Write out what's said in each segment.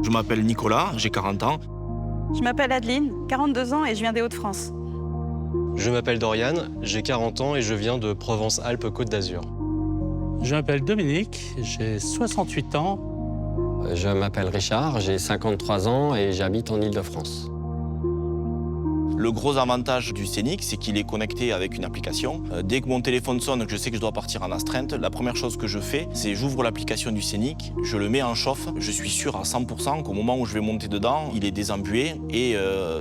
Je m'appelle Nicolas, j'ai 40 ans. Je m'appelle Adeline, 42 ans et je viens des Hauts-de-France. Je m'appelle Dorian, j'ai 40 ans et je viens de Provence-Alpes-Côte d'Azur. Je m'appelle Dominique, j'ai 68 ans. Je m'appelle Richard, j'ai 53 ans et j'habite en Île-de-France. Le gros avantage du Scénic, c'est qu'il est connecté avec une application. Dès que mon téléphone sonne, que je sais que je dois partir en astreinte, la première chose que je fais, c'est j'ouvre l'application du Scénic, je le mets en chauffe. Je suis sûr à 100% qu'au moment où je vais monter dedans, il est désembué et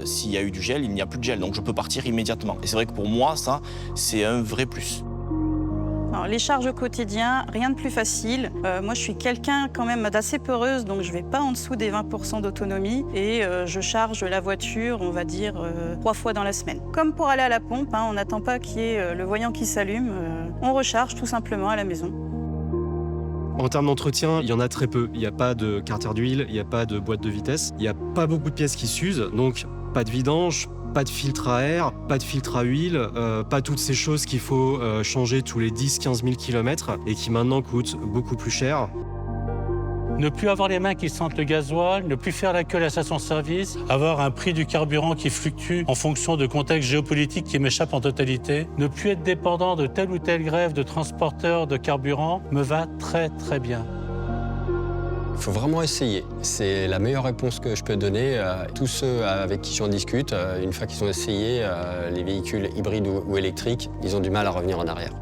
s'il y a eu du gel, il n'y a plus de gel. Donc je peux partir immédiatement. Et c'est vrai que pour moi, ça, c'est un vrai plus. Alors, les charges au quotidien, rien de plus facile. Moi, je suis quelqu'un quand même d'assez peureuse, donc je ne vais pas en dessous des 20% d'autonomie. Et je charge la voiture, on va dire, 3 fois dans la semaine. Comme pour aller à la pompe, on n'attend pas qu'il y ait le voyant qui s'allume. On recharge tout simplement à la maison. En termes d'entretien, il y en a très peu. Il n'y a pas de carter d'huile, il n'y a pas de boîte de vitesse, il n'y a pas beaucoup de pièces qui s'usent, donc pas de vidange, pas de filtre à air, pas de filtre à huile, pas toutes ces choses qu'il faut changer tous les 10-15 000 km et qui maintenant coûtent beaucoup plus cher. Ne plus avoir les mains qui sentent le gasoil, ne plus faire la queue à la station-service, avoir un prix du carburant qui fluctue en fonction de contextes géopolitiques qui m'échappent en totalité, ne plus être dépendant de telle ou telle grève de transporteurs de carburant me va très très bien. Il faut vraiment essayer. C'est la meilleure réponse que je peux donner à tous ceux avec qui j'en discute. Une fois qu'ils ont essayé les véhicules hybrides ou électriques, ils ont du mal à revenir en arrière.